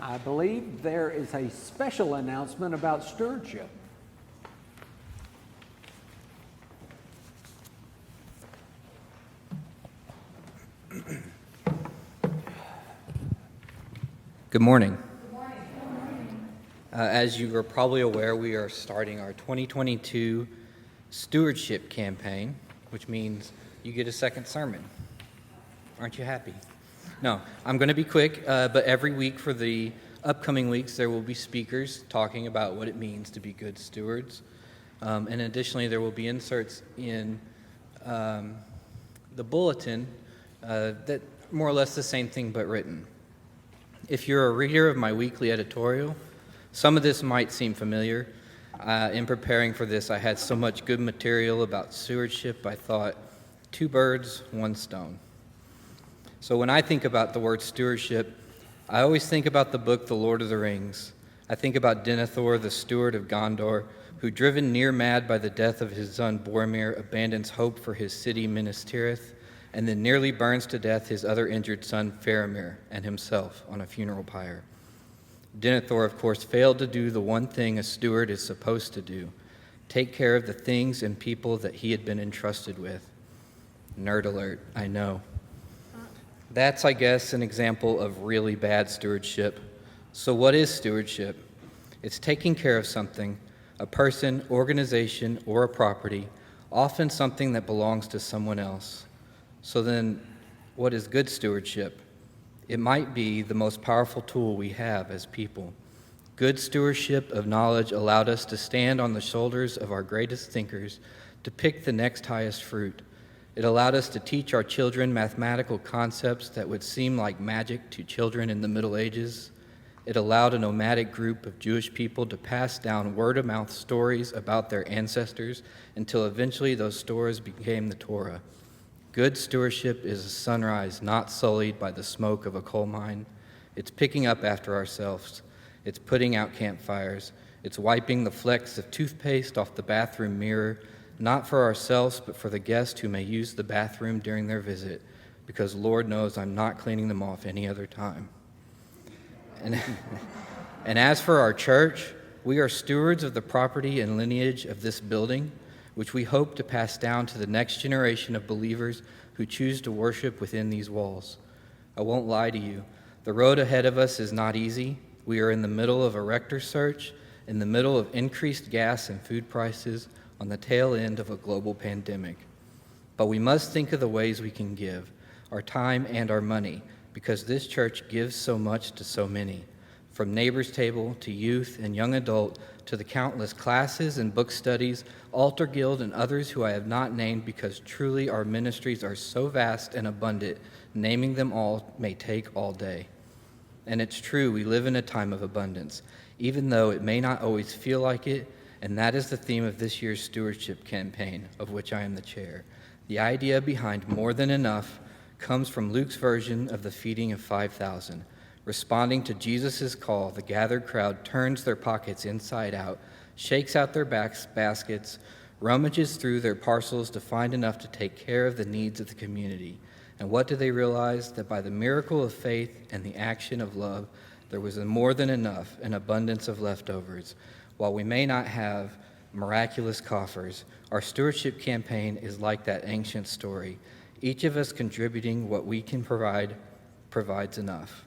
I believe there is a special announcement about stewardship. Good morning. As you are probably aware, we are starting our 2022 Stewardship campaign, which means you get a second sermon. Aren't you happy? No, I'm going to be quick, but every week for the upcoming weeks, there will be speakers talking about what it means to be good stewards. And additionally, there will be inserts in the bulletin that more or less the same thing but written. If you're a reader of my weekly editorial, some of this might seem familiar. In preparing for this, I had so much good material about stewardship, I thought, 2 birds, 1 stone. So when I think about the word stewardship, I always think about the book The Lord of the Rings. I think about Denethor, the steward of Gondor, who, driven near mad by the death of his son Boromir, abandons hope for his city Minas Tirith, and then nearly burns to death his other injured son Faramir and himself on a funeral pyre. Denethor, of course, failed to do the one thing a steward is supposed to do: take care of the things and people that he had been entrusted with. Nerd alert, I know. That's, I guess, an example of really bad stewardship. So what is stewardship? It's taking care of something, a person, organization, or a property, often something that belongs to someone else. So then, what is good stewardship? It might be the most powerful tool we have as people. Good stewardship of knowledge allowed us to stand on the shoulders of our greatest thinkers to pick the next highest fruit. It allowed us to teach our children mathematical concepts that would seem like magic to children in the Middle Ages. It allowed a nomadic group of Jewish people to pass down word-of-mouth stories about their ancestors until eventually those stories became the Torah. Good stewardship is a sunrise not sullied by the smoke of a coal mine. It's picking up after ourselves. It's putting out campfires. It's wiping the flecks of toothpaste off the bathroom mirror, not for ourselves, but for the guest who may use the bathroom during their visit, because Lord knows I'm not cleaning them off any other time. And as for our church, we are stewards of the property and lineage of this building, which we hope to pass down to the next generation of believers who choose to worship within these walls. I won't lie to you. The road ahead of us is not easy. We are in the middle of a rector search, in the middle of increased gas and food prices, on the tail end of a global pandemic. But we must think of the ways we can give, our time and our money, because this church gives so much to so many, from Neighbor's Table to youth and young adult to the countless classes and book studies, Altar Guild, and others who I have not named because truly our ministries are so vast and abundant, naming them all may take all day. And it's true, we live in a time of abundance, even though it may not always feel like it, and that is the theme of this year's stewardship campaign, of which I am the chair. The idea behind more than enough comes from Luke's version of the feeding of 5,000. Responding to Jesus' call, the gathered crowd turns their pockets inside out, shakes out their baskets, rummages through their parcels to find enough to take care of the needs of the community. And what do they realize? That by the miracle of faith and the action of love, there was more than enough, an abundance of leftovers. While we may not have miraculous coffers, our stewardship campaign is like that ancient story. Each of us contributing what we can provides enough.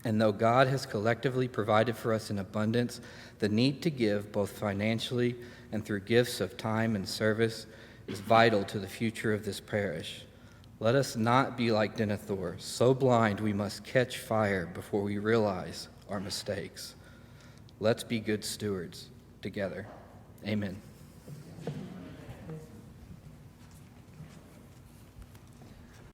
And though God has collectively provided for us in abundance, the need to give, both financially and through gifts of time and service, is vital to the future of this parish. Let us not be like Denethor, so blind we must catch fire before we realize our mistakes. Let's be good stewards together. Amen.